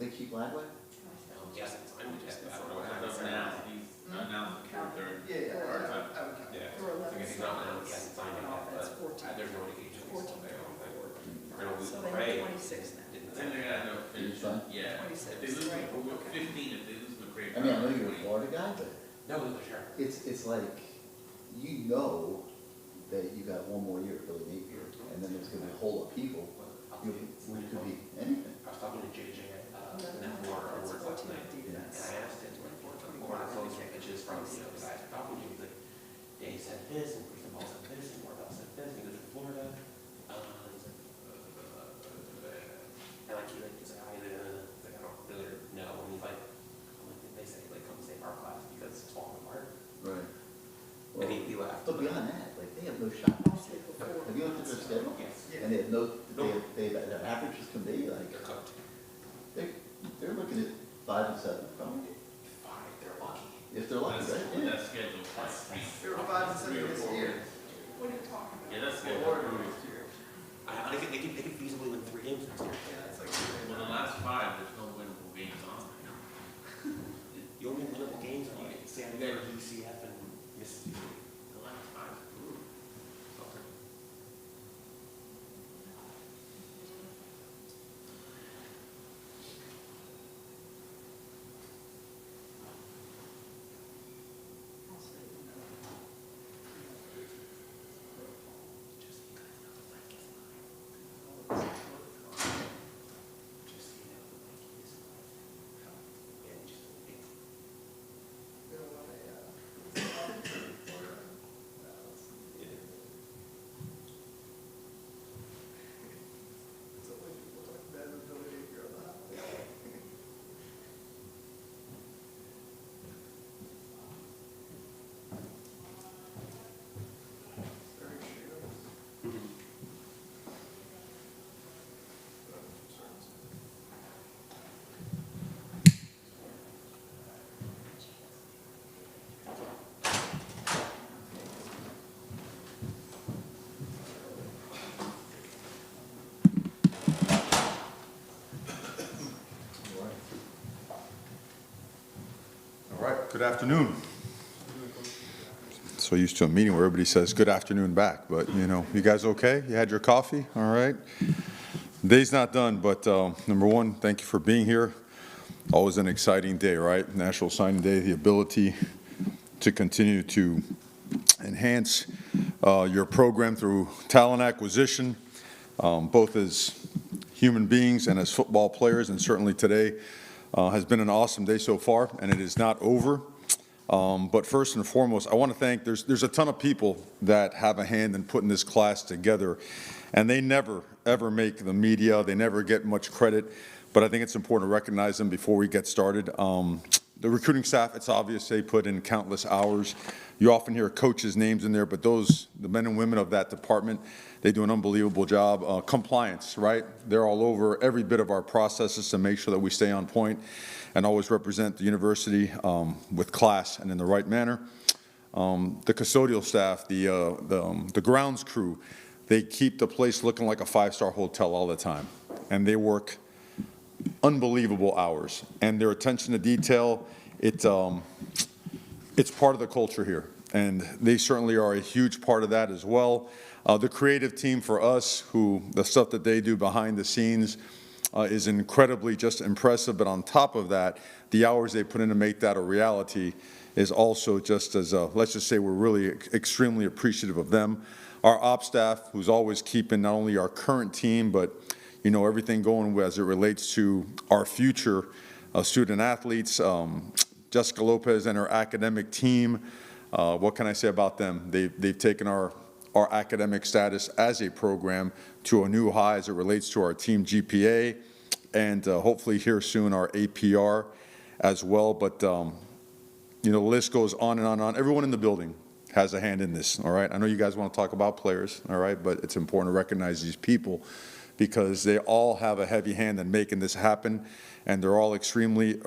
they keep Lagway? Yes, it's, I don't know what I happens don't now. know. He's announced the third. Yeah, part-time. Yeah, For 11 because he's not now, he hasn't signed it yet, but That's 14. there's no indication he's still there, I don't think. We're gonna lose So the they Ray. have 26 now. Didn't Then say they're that. gonna have to finish. Finish time? Yeah. 26, If they lose, right, we're okay. 15, if they lose McCray. I mean, I know you're a Florida guy, but No, for sure. it's like, you know that you got one more year at Billy Napier, and then there's gonna be a whole lot of people, you could be anything. I was talking to JJ at, No, Net War that's Awards last 14 night, and defense. I asked him, one of the close pitches from, because I asked Falcon, he was like, yeah, he said this, and Cristobal said this, and Martel said this, and he goes to Florida. He's like, and like, he's like, I don't really know, and he's like, they say, like, come save our class because it's falling apart. Right. And he laughed. But beyond that, like, they have no shot. Also before. Have you looked at their schedule? Yes. And they have their averages can be like, They're cooked. they're looking at 5 and 7, probably. 5, they're lucky. If they're lucky, That's, right? Yeah. that's scheduled for They were 5 and 7 this year. What are you talking about? Yeah, that's scheduled for next year. They could feasibly win 3 games next year. Yeah, it's like. Well, the last 5, there's no winnable games on there. The only winnable games are like San Diego, UCF, and Mississippi. The last 5. Okay. All right, good afternoon. So used to a meeting where everybody says good afternoon back, but you know, you guys okay? You had your coffee? All right. Day's not done, but number one, thank you for being here. Always an exciting day, right? National Signing Day, the ability to continue to enhance your program through talent acquisition, both as human beings and as football players, and certainly today has been an awesome day so far, and it is not over. But first and foremost, I want to thank, there's a ton of people that have a hand in putting this class together, and they never, ever make the media. They never get much credit, but I think it's important to recognize them before we get started. The recruiting staff, it's obvious they put in countless hours. You often hear coaches' names in there, but the men and women of that department, they do an unbelievable job. Compliance, right? They're all over every bit of our processes to make sure that we stay on point and always represent the university with class and in the right manner. The custodial staff, the grounds crew, they keep the place looking like a 5-star hotel all the time, and they work unbelievable hours. And their attention to detail, it's part of the culture here, and they certainly are a huge part of that as well. The creative team for us, the stuff that they do behind the scenes is incredibly just impressive, but on top of that, the hours they put in to make that a reality is also just as, let's just say we're really extremely appreciative of them. Our ops staff, who's always keeping not only our current team, but you know, everything going as it relates to our future student athletes. Jessica Lopez and her academic team, what can I say about them? They've taken our academic status as a program to a new high as it relates to our team GPA, and hopefully here soon our APR as well. But you know, the list goes on and on and on. Everyone in the building has a hand in this, all right? I know you guys want to talk about players, all right, but it's important to recognize these people because they all have a heavy hand in making this happen, and we're all extremely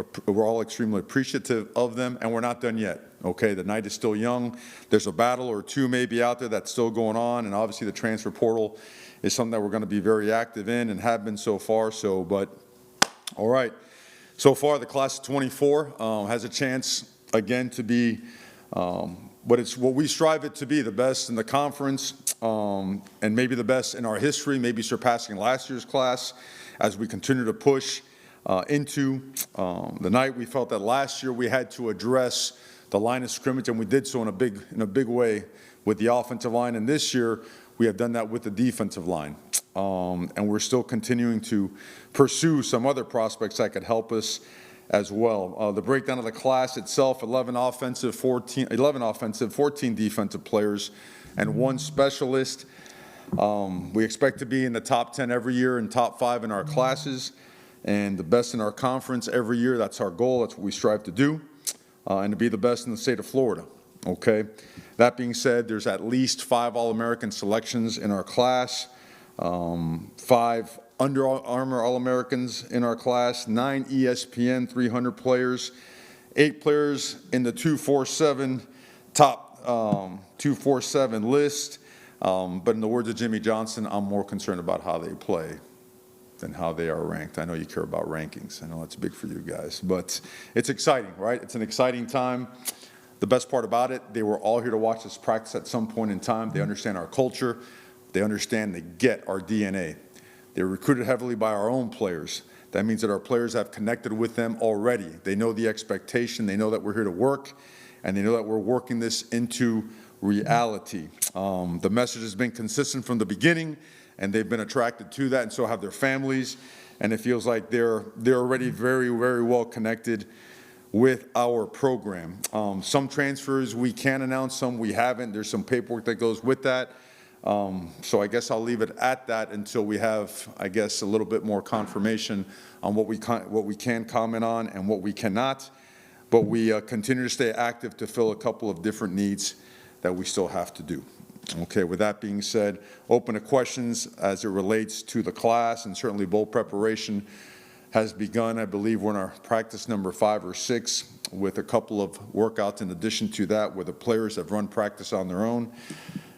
appreciative of them, and we're not done yet, okay? The night is still young. There's a battle or two maybe out there that's still going on, and obviously the transfer portal is something that we're going to be very active in and have been so far, but all right. So far, the class of 24 has a chance, again, to be what we strive it to be, the best in the conference, and maybe the best in our history, maybe surpassing last year's class as we continue to push into the night. We felt that last year we had to address the line of scrimmage, and we did so in a big way with the offensive line, and this year we have done that with the defensive line. And we're still continuing to pursue some other prospects that could help us as well. The breakdown of the class itself, 11 offensive, 14 defensive players, and 1 specialist. We expect to be in the top 10 every year and top 5 in our classes, and the best in our conference every year. That's our goal. That's what we strive to do, and to be the best in the state of Florida. Okay. That being said, there's at least 5 All-American selections in our class, 5 Under Armour All-Americans in our class, 9 ESPN 300 players, 8 players in the 247 top 247 list. But in the words of Jimmy Johnson, I'm more concerned about how they play than how they are ranked. I know you care about rankings. I know that's big for you guys, but it's exciting, right? It's an exciting time. The best part about it, they were all here to watch us practice at some point in time. They understand our culture. They understand, they get our DNA. They're recruited heavily by our own players. That means that our players have connected with them already. They know the expectation. They know that we're here to work, and they know that we're working this into reality. The message has been consistent from the beginning, and they've been attracted to that, and so have their families. And it feels like they're already very, very well connected with our program. Some transfers we can announce, some we haven't. There's some paperwork that goes with that. So I guess I'll leave it at that until we have, I guess, a little bit more confirmation on what we can comment on and what we cannot. But we continue to stay active to fill a couple of different needs that we still have to do. Okay, with that being said, open to questions as it relates to the class, and certainly bowl preparation has begun. I believe we're in our practice number 5 or 6 with a couple of workouts in addition to that, where the players have run practice on their own,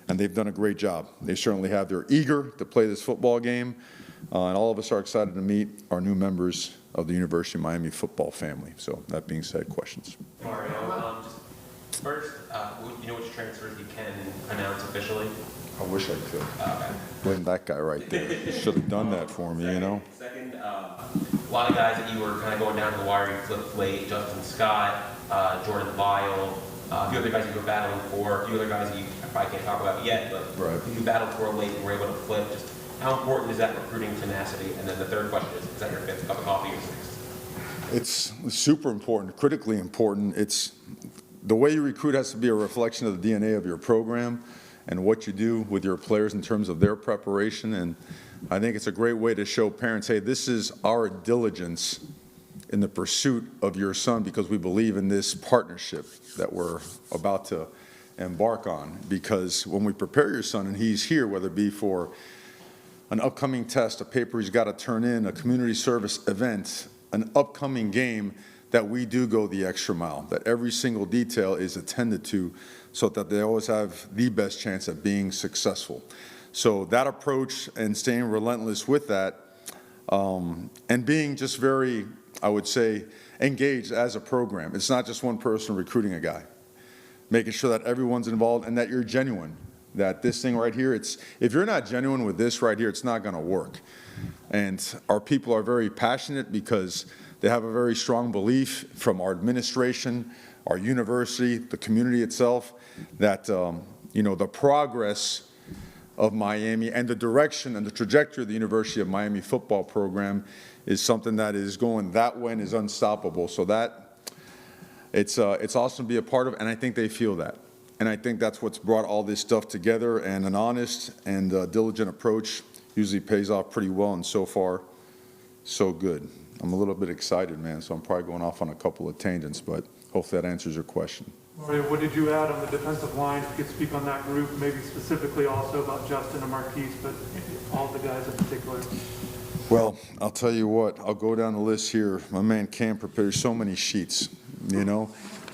and they've done a great job. They certainly have. They're eager to play this football game, and all of us are excited to meet our new members of the University of Miami football family. So that being said, questions? Mario, just first, you know which transfers you can announce officially? I wish I could. Okay. Blame that guy right there. Should have done that for me, you know? Second, a lot of guys that you were kind of going down to the wire, you flipped late, Justin Scott, Jordan Lyle, a few other guys you were battling for, a few other guys that you probably can't talk about yet, but Right. you battled for late and were able to flip. Just how important is that recruiting tenacity? And then the third question is that your 5th cup of coffee or 6th? It's super important, critically important. It's the way you recruit has to be a reflection of the DNA of your program and what you do with your players in terms of their preparation. And I think it's a great way to show parents, hey, this is our diligence in the pursuit of your son, because we believe in this partnership that we're about to embark on. Because when we prepare your son and he's here, whether it be for an upcoming test, a paper he's got to turn in, a community service event, an upcoming game, that we do go the extra mile, that every single detail is attended to so that they always have the best chance at being successful. So that approach and staying relentless with that, and being just very, I would say, engaged as a program. It's not just one person recruiting a guy. Making sure that everyone's involved and that you're genuine. That this thing right here, if you're not genuine with this right here, it's not going to work. And our people are very passionate because they have a very strong belief from our administration, our university, the community itself, that the progress of Miami and the direction and the trajectory of the University of Miami football program is something that is going that way and is unstoppable. So that it's awesome to be a part of, and I think they feel that. And I think that's what's brought all this stuff together, and an honest and diligent approach usually pays off pretty well, and so far, so good. I'm a little bit excited, man, so I'm probably going off on a couple of tangents, but hopefully that answers your question. Mario, what did you add on the defensive line? If you could speak on that group, maybe specifically also about Justin and Marquise, but all the guys in particular. Well, I'll tell you what, I'll go down the list here. My man Cam prepares so many sheets,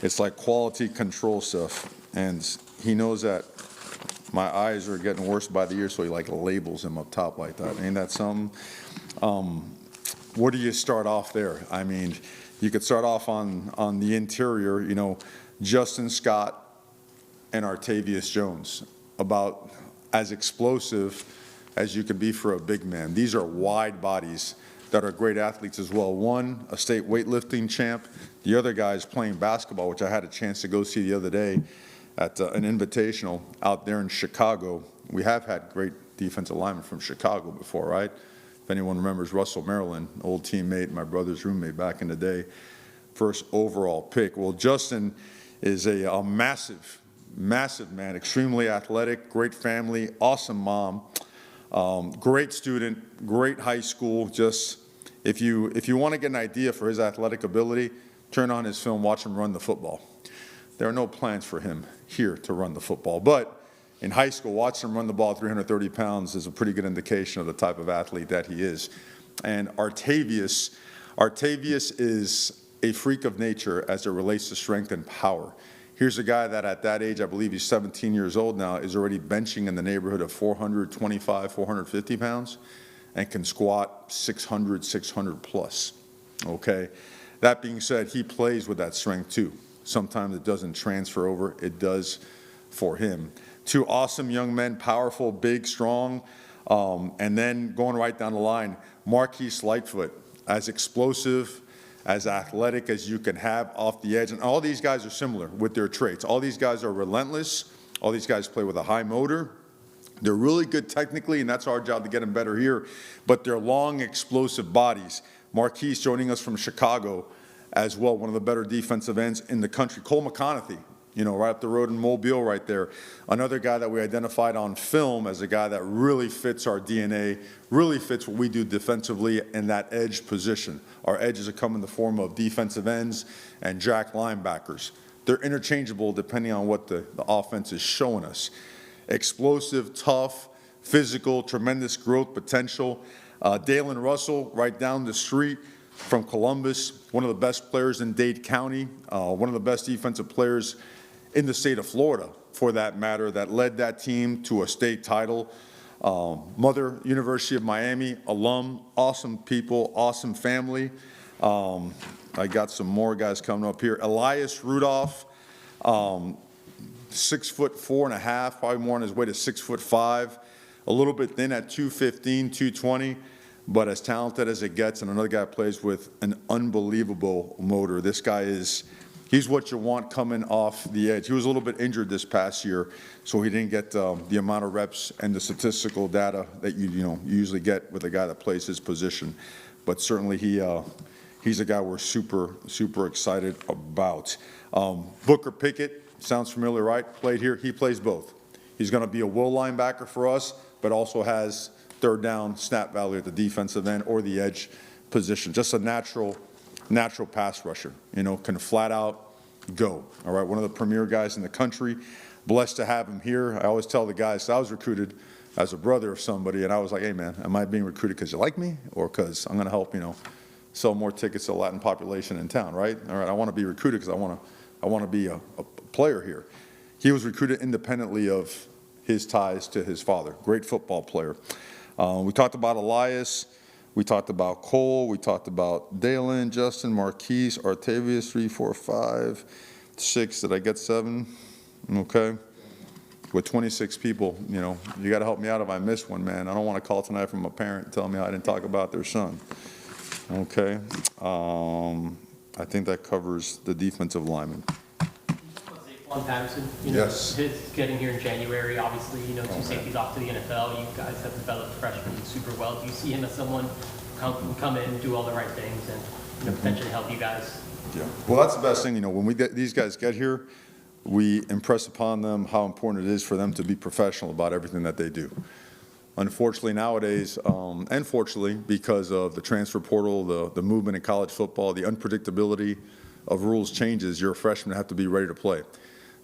It's like quality control stuff, and he knows that my eyes are getting worse by the year, so he like labels them up top like that. Ain't that something? where do you start off there? I mean, you could start off on the interior, you know, Justin Scott and Artavius Jones, about as explosive as you can be for a big man. These are wide bodies that are great athletes as well. One, a state weightlifting champ. The other guy is playing basketball, which I had a chance to go see the other day at an invitational out there in Chicago. We have had great defensive linemen from Chicago before, right? If anyone remembers Russell Maryland, old teammate, my brother's roommate back in the day, first overall pick. Well, Justin is a massive man, extremely athletic, great family, awesome mom, great student, great high school. Just if you want to get an idea for his athletic ability, turn on his film, watch him run the football. There are no plans for him here to run the football, but in high school, watching him run the ball 330 pounds is a pretty good indication of the type of athlete that he is. And Artavius is a freak of nature as it relates to strength and power. Here's a guy that at that age, I believe he's 17 years old now, is already benching in the neighborhood of 425, 450 pounds, and can squat 600 plus, okay? That being said, he plays with that strength too. Sometimes it doesn't transfer over, it does for him. Two awesome young men, powerful, big, strong, and then going right down the line, Marquise Lightfoot, as explosive, as athletic as you can have off the edge. And all these guys are similar with their traits. All these guys are relentless. All these guys play with a high motor. They're really good technically, and that's our job to get them better here. But they're long, explosive bodies. Marquise joining us from Chicago as well, one of the better defensive ends in the country. Cole McConaughey, you know, right up the road in Mobile right there. Another guy that we identified on film as a guy that really fits our DNA, really fits what we do defensively in that edge position. Our edges are come in the form of defensive ends and jack linebackers. They're interchangeable depending on what the offense is showing us. Explosive, tough, physical, tremendous growth potential. Dalen Russell, right down the street from Columbus, one of the best players in Dade County, one of the best defensive players in the state of Florida, for that matter, that led that team to a state title. Mother, University of Miami, alum, awesome people, awesome family. I got some more guys coming up here. Elias Rudolph, 6'4.5", probably more on his way to 6'5", a little bit thin at 215, 220, but as talented as it gets. And another guy plays with an unbelievable motor. This guy he's what you want coming off the edge. He was a little bit injured this past year, so he didn't get the amount of reps and the statistical data that you usually get with a guy that plays his position. But certainly he's a guy we're super excited about. Booker Pickett, sounds familiar, right? Played here. He plays both. He's going to be a will linebacker for us, but also has third down snap value at the defensive end or the edge position. Just a natural pass rusher, can flat out go. All right, one of the premier guys in the country. Blessed to have him here. I always tell the guys, I was recruited as a brother of somebody, and I was like, hey man, am I being recruited because you like me or because I'm going to help, sell more tickets to the Latin population in town, right? All right, I want to be recruited because I want to be a player here. He was recruited independently of his ties to his father. Great football player. We talked about Elias. We talked about Cole. We talked about Dalen, Justin, Marquise, Artavius, 3, 4, 5, 6. Did I get 7? Okay. With 26 people, you got to help me out if I missed one, man. I don't want to call tonight from a parent telling me I didn't talk about their son. Okay. I think that covers the defensive lineman. On Patterson, Yes. His getting here in January, obviously, two safeties off to the NFL. You guys have developed freshmen super well. Do you see him as someone who come in, do all the right things, and potentially help you guys? Yeah. Well, that's the best thing. When these guys get here, we impress upon them how important it is for them to be professional about everything that they do. Unfortunately, nowadays, and fortunately, because of the transfer portal, the movement in college football, the unpredictability of rules changes, you're a freshman, have to be ready to play.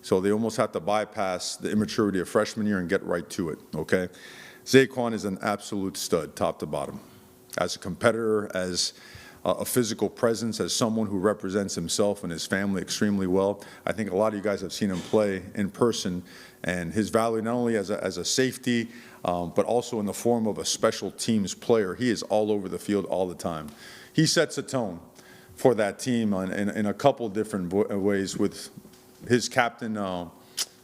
So they almost have to bypass the immaturity of freshman year and get right to it, okay? Zaquan is an absolute stud, top to bottom. As a competitor, as a physical presence, as someone who represents himself and his family extremely well. I think a lot of you guys have seen him play in person, and his value not only as a safety, but also in the form of a special teams player. He is all over the field all the time. He sets a tone for that team in a couple different ways with his captain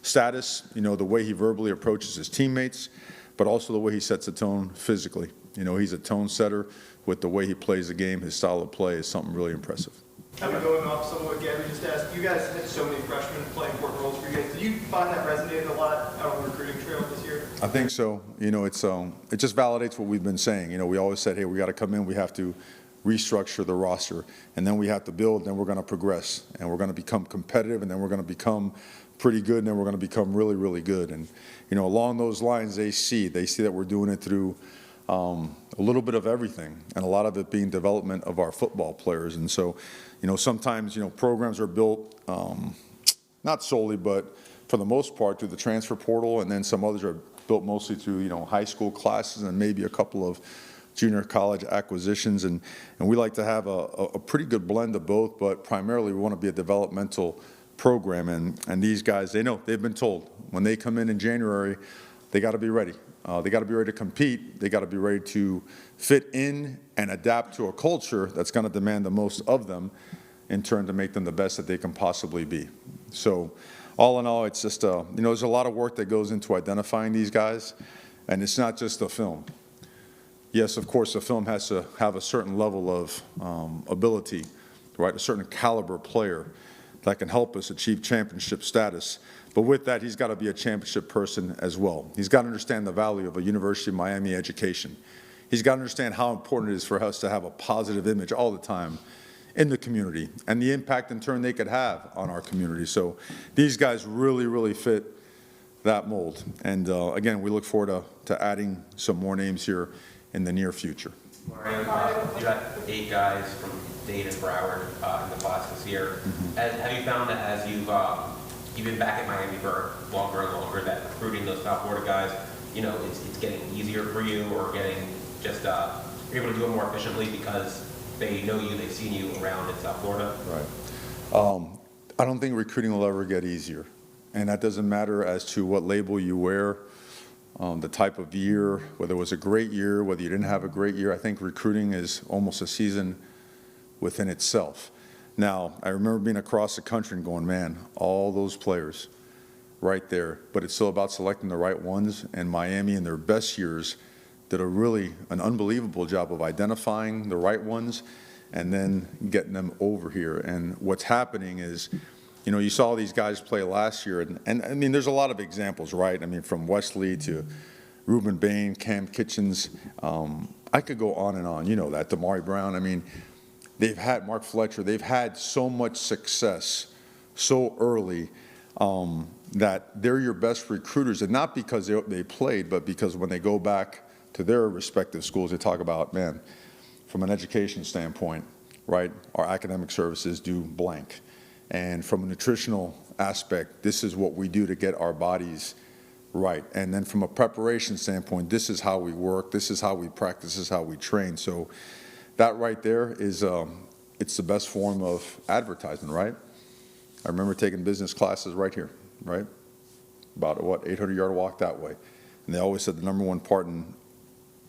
status, you know, the way he verbally approaches his teammates, but also the way he sets a tone physically. You know, he's a tone setter with the way he plays the game. His style of play is something really impressive. Kind of going off some of what Gabby just asked, you guys had so many freshmen play important roles for you guys. Did you find that resonated a lot out on the recruiting trail this year? I think so. You know, it just validates what we've been saying. You know, we always said, hey, we got to come in, we have to restructure the roster, and then we have to build, and then we're going to progress, and we're going to become competitive, and then we're going to become pretty good, and then we're going to become really, really good. And, you know, along those lines, they see that we're doing it through a little bit of everything, and a lot of it being development of our football players. And so, you know, sometimes, you know, programs are built not solely, but for the most part through the transfer portal, and then some others are built mostly through, you know, high school classes and maybe a couple of junior college acquisitions. And we like to have a pretty good blend of both, but primarily we want to be a developmental program. And these guys, they know, they've been told when they come in January, they got to be ready. They got to be ready to compete. They got to be ready to fit in and adapt to a culture that's going to demand the most of them in turn to make them the best that they can possibly be. So all in all, it's just, you know, there's a lot of work that goes into identifying these guys, and it's not just the film. Yes, of course, the film has to have a certain level of ability, right, a certain caliber player that can help us achieve championship status. But with that, he's got to be a championship person as well. He's got to understand the value of a University of Miami education. He's got to understand how important it is for us to have a positive image all the time in the community and the impact in turn they could have on our community. So these guys really, really fit that mold. And again, we look forward to adding some more names here in the near future. Mario, you got 8 guys from Dade and Broward in the class this year. Have you found that as you've been back at Miami for longer and longer, that recruiting those South Florida guys, you know, it's getting easier for you, or getting just you're able to do it more efficiently because they know you, they've seen you around in South Florida? Right. I don't think recruiting will ever get easier, and that doesn't matter as to what label you wear. The type of year, whether it was a great year, whether you didn't have a great year. I think recruiting is almost a season within itself. Now, I remember being across the country and going, man, all those players right there, but it's still about selecting the right ones, and Miami in their best years did an unbelievable job of identifying the right ones and then getting them over here. And what's happening is, you know, you saw these guys play last year, and I mean, there's a lot of examples, right? I mean, from Wesley to Reuben Bain, Cam Kitchens. I could go on and on, you know that, Damari Brown. I mean, they've had Mark Fletcher. They've had so much success so early that they're your best recruiters, and not because they played, but because when they go back to their respective schools, they talk about, man, from an education standpoint, right, our academic services do blank. And from a nutritional aspect, this is what we do to get our bodies right. And then from a preparation standpoint, this is how we work, this is how we practice, this is how we train. So that right there is, it's the best form of advertising, right? I remember taking business classes right here, right? About a, 800-yard walk that way. And they always said the number one part in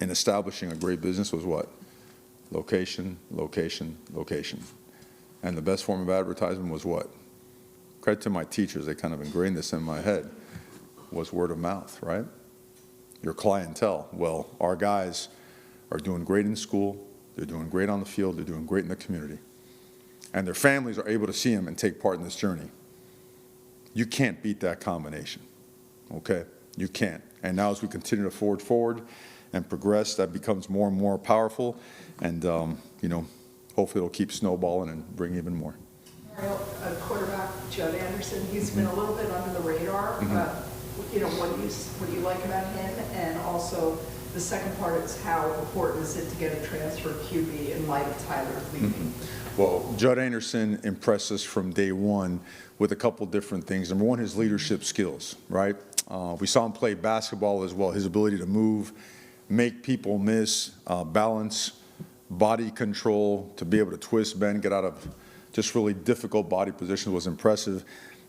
establishing a great business was what? Location, location, location. And the best form of advertising was what? Credit to my teachers, they kind of ingrained this in my head, was word of mouth, right? Your clientele. Well, our guys are doing great in school, they're doing great on the field, they're doing great in the community. And their families are able to see them and take part in this journey. You can't beat that combination, okay? You can't. And now as we continue to forward and progress, that becomes more and more powerful. And, you know, hopefully it'll keep snowballing and bring even more. Mario, quarterback Judd Anderson, he's been a little bit under the radar. You know, what do you like about him? And also, the second part is how important is it to get a transfer QB in light of Tyler leaving? Well, Judd Anderson impressed us from day one with a couple different things. Number one, his leadership skills, right? We saw him play basketball as well, his ability to move, make people miss, balance body control, to be able to twist, bend, get out of just really difficult body positions was impressive.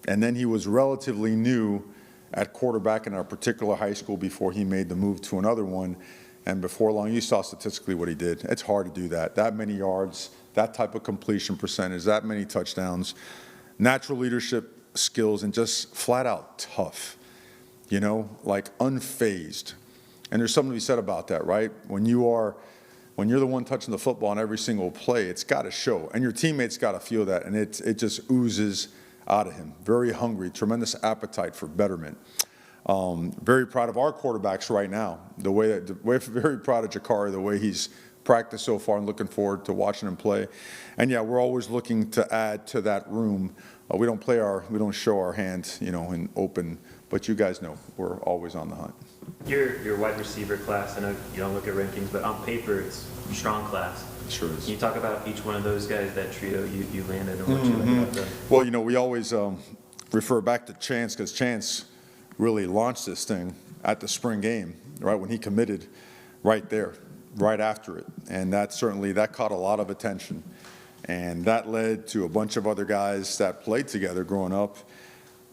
And then he was relatively new at quarterback in a particular high school before he made the move to another one. And before long, you saw statistically what he did. It's hard to do that. That many yards, that type of completion percentage, that many touchdowns, natural leadership skills, and just flat out tough, you know, like unfazed. And there's something to be said about that, right? When you're the one touching the football on every single play, it's got to show. And your teammates got to feel that, and it just oozes out of him. Very hungry, tremendous appetite for betterment. Very proud of our quarterbacks right now. We're very proud of Jakari, the way he's practiced so far, and looking forward to watching him play. And yeah, we're always looking to add to that room. We don't show our hand, you know, in open, but you guys know we're always on the hunt. Your wide receiver class, I know you don't look at rankings, but on paper it's a strong class. It sure is. Can you talk about each one of those guys, that trio you landed, and what you like about them? Well, you know, we always refer back to Chance, because Chance really launched this thing at the spring game, right, when he committed right there, right after it. And that caught a lot of attention. And that led to a bunch of other guys that played together growing up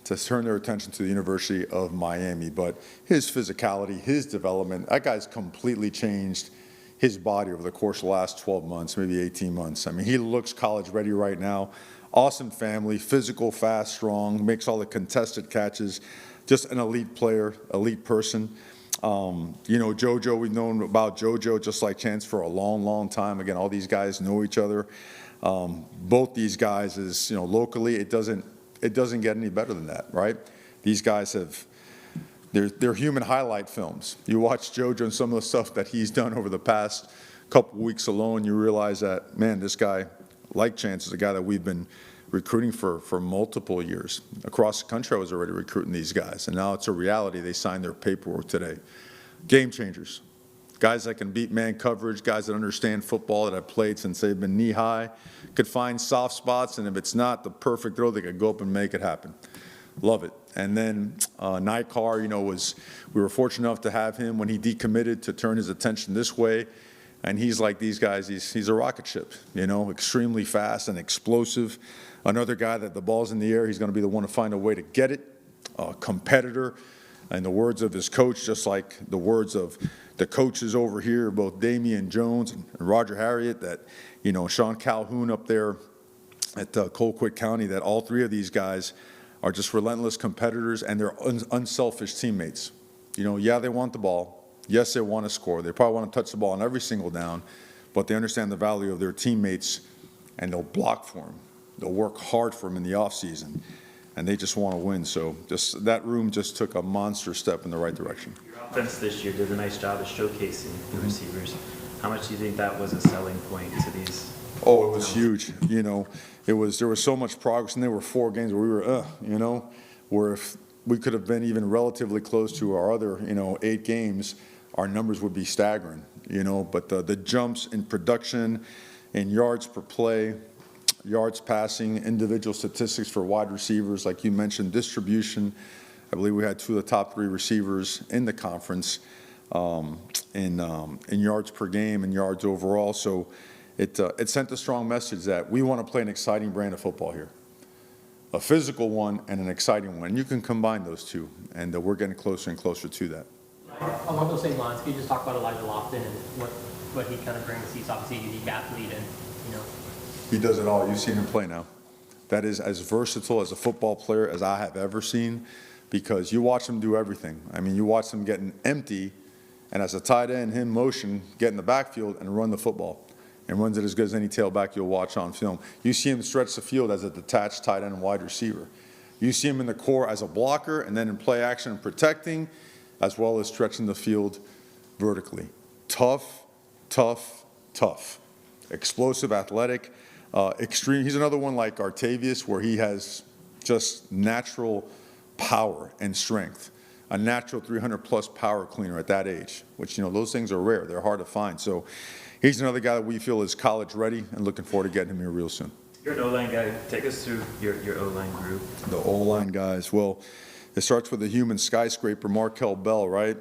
to turn their attention to the University of Miami. But his physicality, his development, that guy's completely changed his body over the course of the last 12 months, maybe 18 months. I mean, he looks college ready right now. Awesome family, physical, fast, strong, makes all the contested catches. Just an elite player, elite person. You know, JoJo, we've known about JoJo just like Chance for a long, long time. Again, all these guys know each other. Both these guys is, you know, locally, it doesn't get any better than that, right? These guys they're human highlight films. You watch JoJo and some of the stuff that he's done over the past couple weeks alone, you realize that, man, this guy, like Chance, is a guy that we've been recruiting for multiple years. Across the country, I was already recruiting these guys, and now it's a reality. They signed their paperwork today. Game changers. Guys that can beat man coverage, guys that understand football, that have played since they've been knee-high, could find soft spots, and if it's not the perfect throw, they could go up and make it happen. Love it. And then Nikar, you know, we were fortunate enough to have him when he decommitted to turn his attention this way. And he's like these guys, he's a rocket ship, you know, extremely fast and explosive. Another guy that the ball's in the air, he's going to be the one to find a way to get it. A competitor. In the words of his coach, just like the words of the coaches over here, both Damian Jones and Roger Harriet, that, you know, Sean Calhoun up there at Colquitt County, that all three of these guys are just relentless competitors, and they're unselfish teammates. You know, yeah, they want the ball. Yes, they want to score. They probably want to touch the ball on every single down, but they understand the value of their teammates, and they'll block for them. They'll work hard for them in the offseason, and they just want to win. So just that room just took a monster step in the right direction. Your offense this year did a nice job of showcasing the receivers. How much do you think that was a selling point to these? Oh, it was huge. You know, there was so much progress, and there were 4 games where we were, you know, where if we could have been even relatively close to our other, you know, 8 games, our numbers would be staggering, you know. But the jumps in production, in yards per play, yards passing, individual statistics for wide receivers, like you mentioned, distribution. I believe we had 2 of the top 3 receivers in the conference in yards per game and yards overall. So it sent a strong message that we want to play an exciting brand of football here. A physical one and an exciting one. And you can combine those two, and we're getting closer and closer to that. Along those same lines, can you just talk about Elijah Lofton and what he kind of brings? He's obviously a unique athlete, and, you know. He does it all. You've seen him play now. That is as versatile as a football player as I have ever seen, because you watch him do everything. I mean, you watch him getting empty, and as a tight end, him motion, get in the backfield and run the football. And runs it as good as any tailback you'll watch on film. You see him stretch the field as a detached tight end and wide receiver. You see him in the core as a blocker, and then in play action and protecting, as well as stretching the field vertically. Tough, tough, tough. Explosive, athletic, extreme. He's another one like Artavius, where he has just natural power and strength. A natural 300-plus power cleaner at that age, which, you know, those things are rare. They're hard to find. So he's another guy that we feel is college ready, and looking forward to getting him here real soon. You're an O-line guy. Take us through your O-line group. The O-line guys. Well, it starts with the human skyscraper, Markel Bell, right?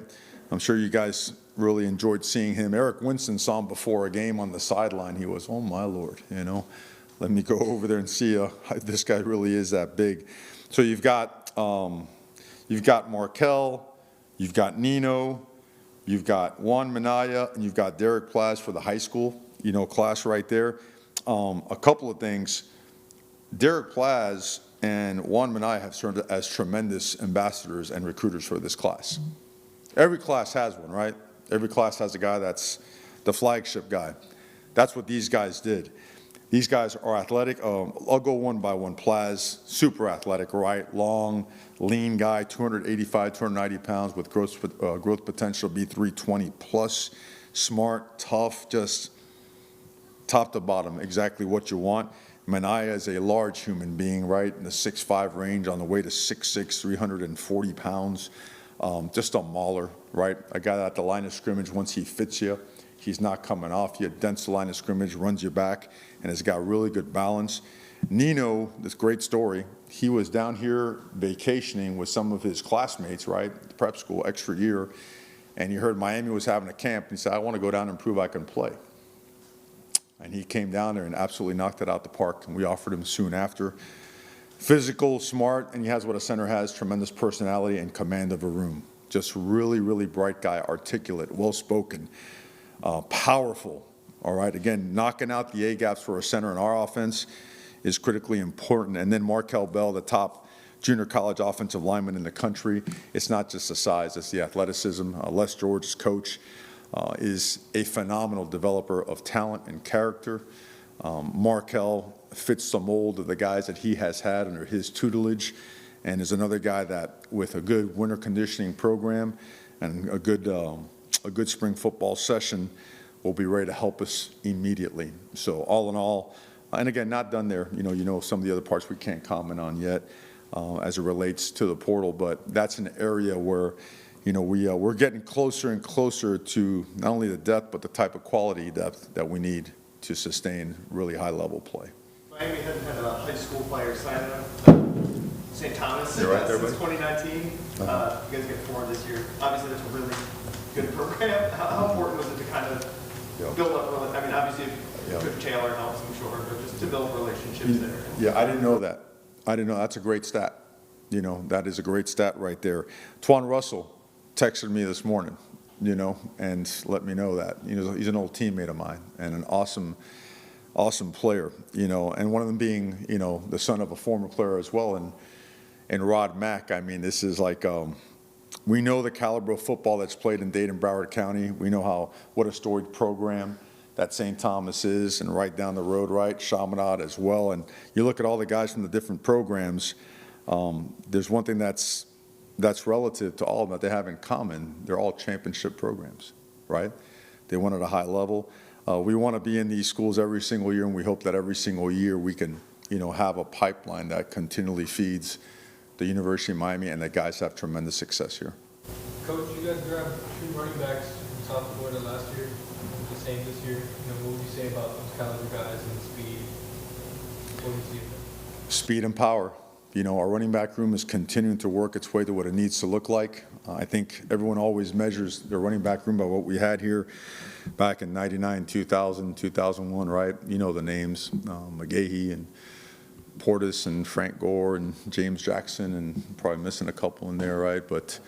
I'm sure you guys Really enjoyed seeing him. Eric Winston saw him before a game on the sideline. He was, oh my Lord, you know, let me go over there and see this guy really is that big. So you've got Markel, you've got Nino, you've got Juan Minaya, and you've got Derek Plaz for the high school, you know, class right there. A couple of things. Derek Plaz and Juan Minaya have served as tremendous ambassadors and recruiters for this class. Every class has one, right? Every class has a guy that's the flagship guy. That's what these guys did. These guys are athletic. I'll go one by one. Plaz, super athletic, right? Long, lean guy, 285, 290 pounds with growth potential, be 320 plus. Smart, tough, just top to bottom, exactly what you want. Minaya is a large human being, right? In the 6'5" range, on the way to 6'6", 340 pounds. Just a mauler, right? A guy at the line of scrimmage, once he fits you, he's not coming off you. Dents the line of scrimmage, runs you back, and has got really good balance. Nino, this great story, he was down here vacationing with some of his classmates, right? The prep school, extra year, and he heard Miami was having a camp, and he said, I want to go down and prove I can play. And he came down there and absolutely knocked it out the park, and we offered him soon after. Physical, smart, and he has what a center has, tremendous personality and command of a room. Just really, really bright guy, articulate, well-spoken, powerful, all right? Again, knocking out the A-gaps for a center in our offense is critically important. And then Markel Bell, the top junior college offensive lineman in the country. It's not just the size, it's the athleticism. Les George's coach is a phenomenal developer of talent and character. Markel fits the mold of the guys that he has had under his tutelage, and is another guy that, with a good winter conditioning program and a good spring football session, will be ready to help us immediately. So all in all, and again, not done there. You know some of the other parts we can't comment on yet as it relates to the portal, but that's an area where, you know, we're getting closer and closer to not only the depth, but the type of quality depth that we need to sustain really high-level play. Miami hasn't had a high school player sign up. St. Thomas You're right there, since buddy. 2019. You guys get 4 this year. Obviously, that's a really good program. How important was it to kind of build up? I mean, obviously, if Taylor helps, I'm sure, but just to build relationships there. Yeah, I didn't know that. I didn't know. That's a great stat. You know, that is a great stat right there. Twan Russell texted me this morning, you know, and let me know that. You know, he's an old teammate of mine and an awesome player, you know, and one of them being, you know, the son of a former player as well, and Rod Mack. I mean, this is like, we know the caliber of football that's played in Dade and Broward County. We know what a storied program that St. Thomas is, and right down the road, right, Chaminade as well. And you look at all the guys from the different programs, there's one thing that's relative to all of them that they have in common. They're all championship programs, right? They won at a high level. We want to be in these schools every single year, and we hope that every single year we can, you know, have a pipeline that continually feeds the University of Miami, and that guys have tremendous success here. Coach, you guys grabbed 2 running backs from South Florida last year. The same this year. You know, what would you say about those caliber guys and speed? What do you see of them? Speed and power. You know, our running back room is continuing to work its way to what it needs to look like. I think everyone always measures their running back room by what we had here back in 99, 2000, 2001, right? You know the names, McGahee and Portis and Frank Gore and James Jackson, and probably missing a couple in there, right? But,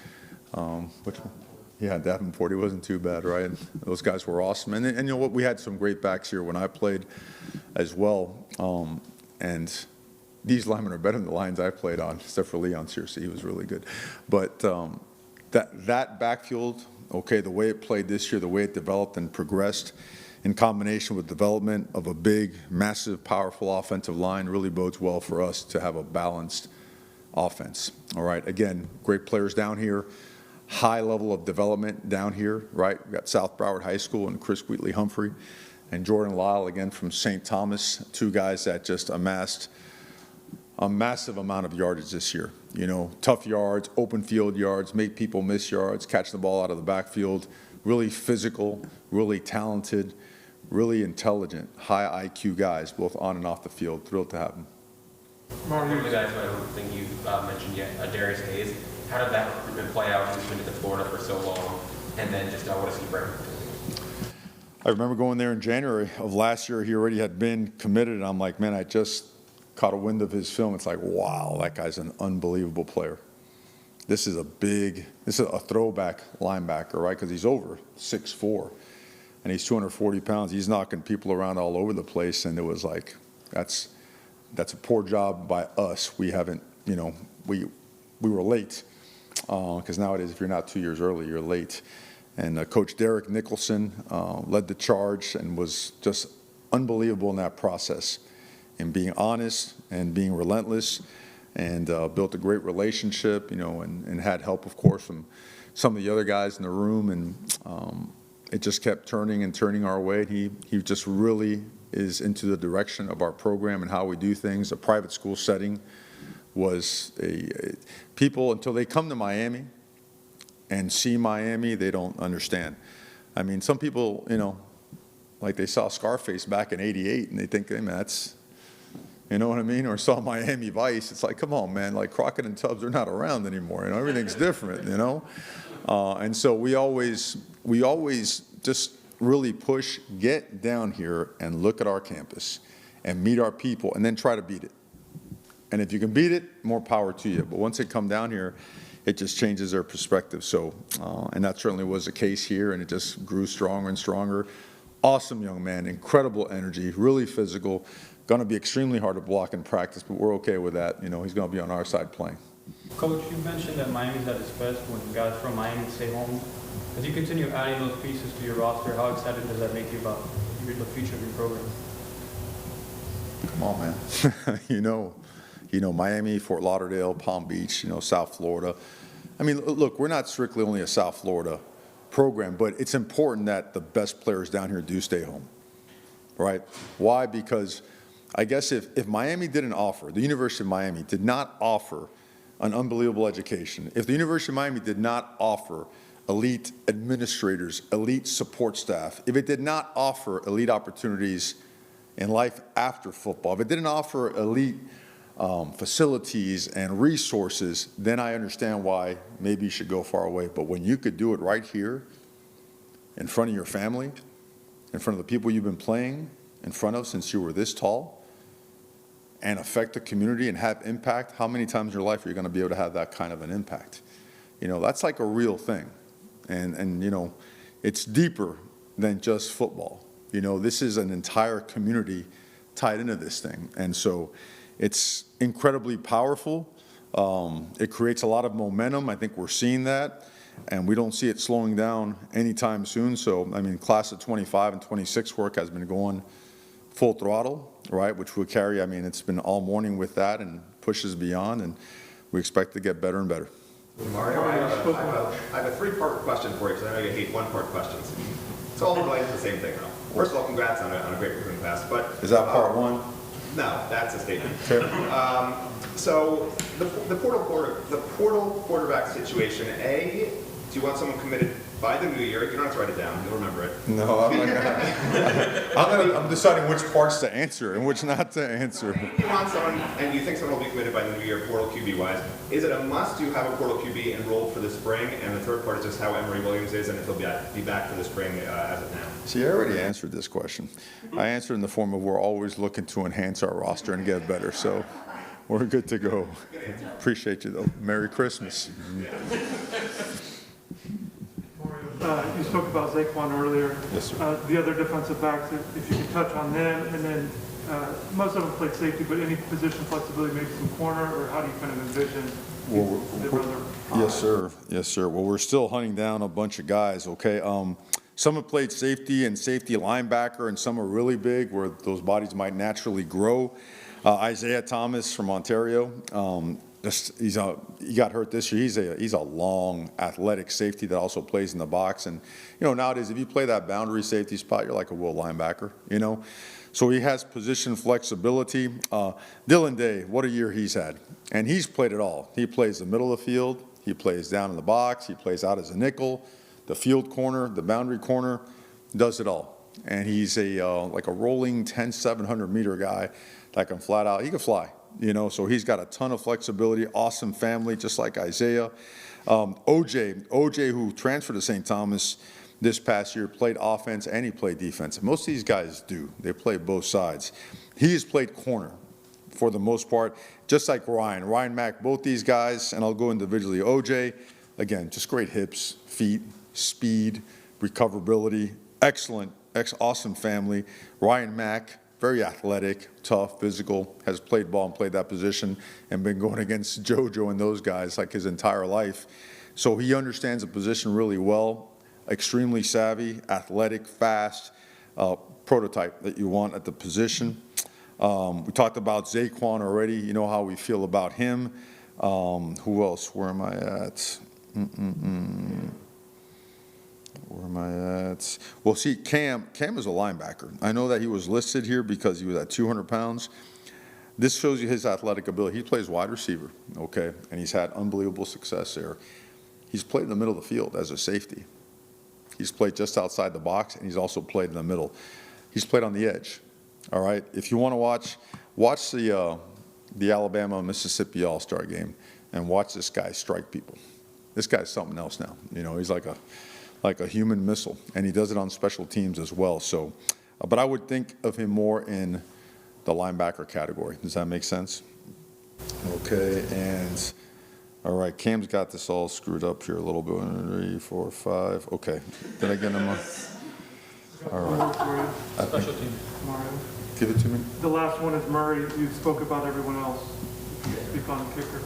yeah, Davenport, he wasn't too bad, right? Those guys were awesome. And you know what, we had some great backs here when I played as well. And these linemen are better than the lines I played on, except for Leon Searcy. He was really good. But that backfield, okay, the way it played this year, the way it developed and progressed, in combination with development of a big, massive, powerful offensive line, really bodes well for us to have a balanced offense. All right, again, great players down here, high level of development down here, right? We've got South Broward High School and Chris Wheatley Humphrey and Jordan Lyle, again, from St. Thomas, 2 guys that just amassed a massive amount of yardage this year. You know, tough yards, open field yards, make people miss yards, catch the ball out of the backfield, really physical, really talented, really intelligent, high IQ guys, both on and off the field. Thrilled to have them. One of the guys who I don't think you mentioned yet, Darius Hayes. How did that recruitment play out? He's been to Florida for so long. and then just what does he bring? I remember going there in January of last year. He already had been committed, and I'm like, man, I just caught a wind of his film. It's like, wow, that guy's an unbelievable player. This is a throwback linebacker, right? Because he's over 6'4", and he's 240 pounds. He's knocking people around all over the place, and it was like, that's a poor job by us. We haven't, we were late, because nowadays if you're not 2 years early, you're late. And Coach Derek Nicholson led the charge and was just unbelievable in that process, in being honest and being relentless, and built a great relationship, and had help, of course, from some of the other guys in the room, and it just kept turning our way. He just really is into the direction of our program and how we do things. A private school setting was people, until they come to Miami and see Miami, they don't understand. I mean, some people, like they saw Scarface back in '88 and they think, hey man, that's, you know what I mean? Or saw Miami Vice. It's like, come on, man, like Crockett and Tubbs are not around anymore. Everything's different, and so we always just really push, get down here and look at our campus and meet our people and then try to beat it. And if you can beat it, more power to you. But once they come down here, it just changes their perspective. So, and that certainly was the case here, and it just grew stronger and stronger. Awesome young man, incredible energy, really physical. Going to be extremely hard to block in practice, but we're okay with that. He's going to be on our side playing. Coach, you mentioned that Miami's at its best when guys from Miami stay home. As you continue adding those pieces to your roster, how excited does that make you about the future of your program? Come on, man. Miami, Fort Lauderdale, Palm Beach, South Florida. I mean, look, we're not strictly only a South Florida program, but it's important that the best players down here do stay home, right? Why? Because I guess if Miami didn't offer, the University of Miami did not offer an unbelievable education, if the University of Miami did not offer elite administrators, elite support staff, if it did not offer elite opportunities in life after football, if it didn't offer elite facilities and resources, then I understand why maybe you should go far away. But when you could do it right here, in front of your family, in front of the people you've been playing in front of since you were this tall, and affect the community and have impact, how many times in your life are you going to be able to have that kind of an impact? That's like a real thing. And it's deeper than just football. This is an entire community tied into this thing. And so it's incredibly powerful. It creates a lot of momentum. I think we're seeing that, and we don't see it slowing down anytime soon. So, I mean, class of 25 and 26 work has been going full throttle, right, which we'll carry. I mean, it's been all morning with that and pushes beyond, and we expect to get better and better. Mario, I have a three-part question for you, because I know you hate one-part questions. It's all related to the same thing, though. First of all, congrats on a great recruiting class. But is that part one? No, that's a statement. Okay. So the portal quarterback situation. A, do you want someone committed by the new year? You don't have to write it down. You'll remember it. No, I'm deciding which parts to answer and which not to answer. You want someone, and you think someone will be committed by the new year, portal QB wise. Is it a must to have a portal QB enrolled for the spring? And the third part is just how Emory Williams is, and if he'll be back for the spring as of now. See, I already answered this question. I answered in the form of we're always looking to enhance our roster and get better. So we're good to go. Appreciate you, though. Merry Christmas. You spoke about Zaquan earlier. Yes, sir. The other defensive backs, if you could touch on them, and then most of them played safety, but any position flexibility, maybe some corner, or how do you kind of envision the other? Yes, sir. Yes, sir. Well, we're still hunting down a bunch of guys, okay? Some have played safety and safety linebacker, and some are really big where those bodies might naturally grow. Isaiah Thomas from Ontario, he got hurt this year. He's a long, athletic safety that also plays in the box. And, nowadays, if you play that boundary safety spot, you're like a will linebacker, So he has position flexibility. Dylan Day, what a year he's had. And he's played it all. He plays the middle of the field. He plays down in the box. He plays out as a nickel, the field corner, the boundary corner, does it all. and he's like a rolling 700-meter guy that can flat out, he can fly, so he's got a ton of flexibility, awesome family, just like Isaiah. OJ, who transferred to St. Thomas this past year, played offense and he played defense. Most of these guys do. They play both sides. He has played corner for the most part, just like Ryan Mack, both these guys, and I'll go individually. OJ, again, just great hips, feet, speed, recoverability, excellent, awesome family. Ryan Mack, very athletic, tough, physical, has played ball and played that position and been going against JoJo and those guys like his entire life. So he understands the position really well, extremely savvy, athletic, fast, prototype that you want at the position. We talked about Zaquan already. You know how we feel about him. Who else? Where am I at? Where am I at? Well, see, Cam is a linebacker. I know that he was listed here because he was at 200 pounds. This shows you his athletic ability. He plays wide receiver, okay, and he's had unbelievable success there. He's played in the middle of the field as a safety. He's played just outside the box, and he's also played in the middle. He's played on the edge, all right? If you want to watch the Alabama-Mississippi All-Star game and watch this guy strike people. This guy's something else now. He's like a human missile, and he does it on special teams as well. So, but I would think of him more in the linebacker category. Does that make sense? Okay, and all right, Cam's got this all screwed up here a little bit. 3, 4, 5. Okay, did I get him? All right. Special team. Mario. Give it to me. The last one is Murray. You spoke about everyone else. Speak on the kicker.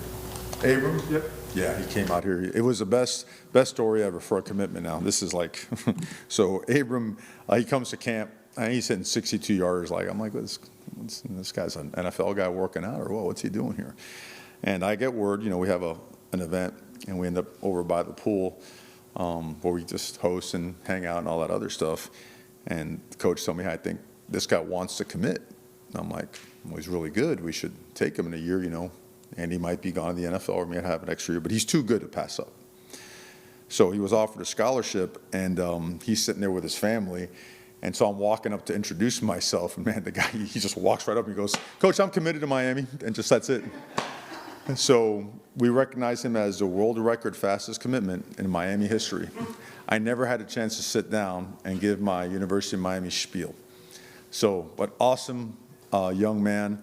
Abram? Yep. Yeah, he came out here. It was the best story ever for a commitment now. This is like, so Abram, he comes to camp, and he's hitting 62 yards. I'm like, this guy's an NFL guy working out, or what? What's he doing here? And I get word, we have an event, and we end up over by the pool where we just host and hang out and all that other stuff. And the coach told me, I think this guy wants to commit. And I'm like, well, he's really good. We should take him in a year, and he might be gone to the NFL or may have an extra year, but he's too good to pass up. So he was offered a scholarship, and he's sitting there with his family. And so I'm walking up to introduce myself, and man, the guy, he just walks right up and he goes, Coach, I'm committed to Miami, and just that's it. So we recognize him as the world record fastest commitment in Miami history. I never had a chance to sit down and give my University of Miami spiel. So, but awesome young man,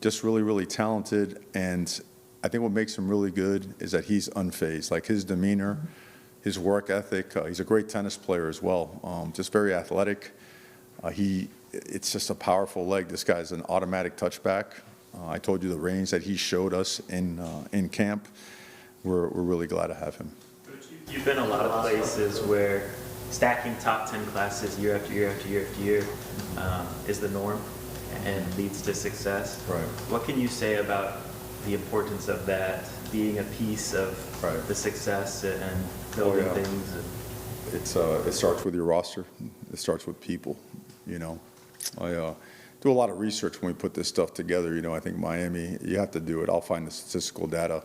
just really, really talented. And I think what makes him really good is that he's unfazed. Like his demeanor, his work ethic. He's a great tennis player as well. Just very athletic. It's just a powerful leg. This guy's an automatic touchback. I told you the range that he showed us in camp. We're really glad to have him. You've been a lot of places where stacking top 10 classes year after year after year after year is the norm and leads to success. Right. What can you say about the importance of that being a piece of the success and building things? It starts with your roster. It starts with people. I do a lot of research when we put this stuff together. I think Miami, you have to do it. I'll find the statistical data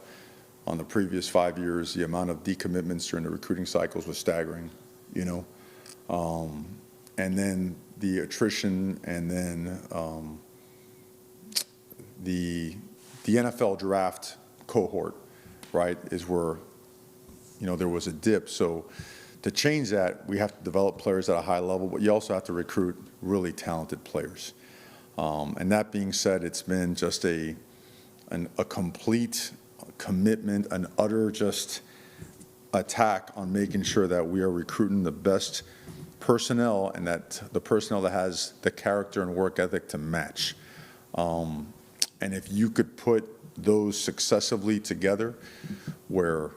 on the previous 5 years. The amount of decommitments during the recruiting cycles was staggering. And then the attrition, and then the NFL draft cohort, right, is where, there was a dip. So to change that, we have to develop players at a high level, but you also have to recruit really talented players. And that being said, it's been just a complete commitment, an utter just attack on making sure that we are recruiting the best personnel, and that the personnel that has the character and work ethic to match. And if you could put those successively together where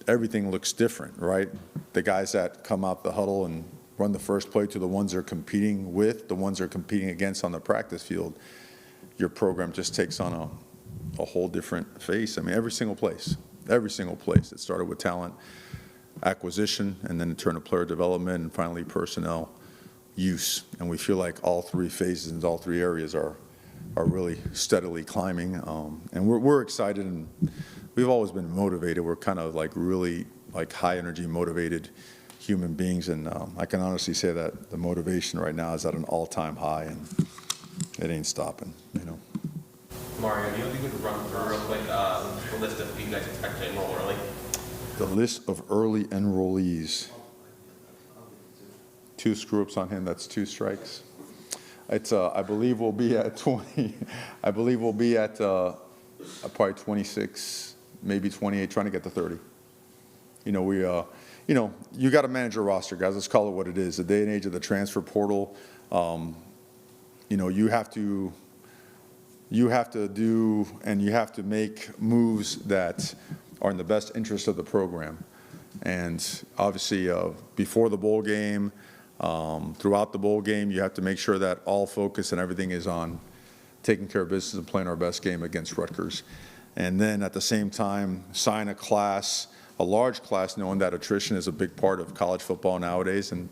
everything looks different, right? The guys that come out the huddle and run the first play to the ones they're competing with, the ones they're competing against on the practice field, your program just takes on a whole different face. I mean, every single place. It started with talent acquisition, and then it turned to player development, and finally personnel use. And we feel like all three phases and all three areas are really steadily climbing. And we're excited, and we've always been motivated. We're kind of like really like high energy motivated human beings, and I can honestly say that the motivation right now is at an all-time high, and it ain't stopping, you know. Mario, do you think we could run through real quick the list of who you guys expect to enroll early? The list of early enrollees. 2 screw-ups on him, that's 2 strikes. It's, I believe we'll be at 20, I believe we'll be at probably 26, maybe 28, trying to get to 30. You know, you know, you got to manage your roster, guys. Let's call it what it is. The day and age of the transfer portal, you know, you have to do and you have to make moves that are in the best interest of the program. And obviously, before the bowl game, throughout the bowl game, you have to make sure that all focus and everything is on taking care of business and playing our best game against Rutgers. And then at the same time, sign a class, a large class, knowing that attrition is a big part of college football nowadays, and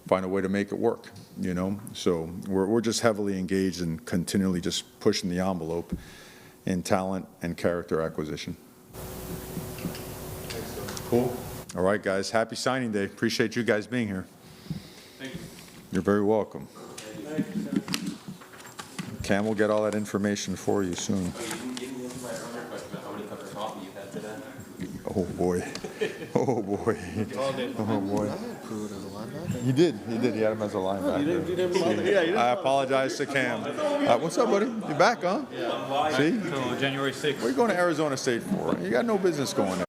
find a way to make it work, you know? So we're just heavily engaged and continually just pushing the envelope in talent and character acquisition. Cool. All right, guys. Happy signing day. Appreciate you guys being here. Thank you. You're very welcome. Cam will get all that information for you soon. Oh, you didn't give me my earlier question about how many cups of coffee you've had today. Oh, boy. Oh, boy. Oh, boy. You did. He had him as a linebacker. I apologize to Cam. What's up, buddy? You back, huh? Yeah. See? January 6th. What are you going to Arizona State for? You got no business going there.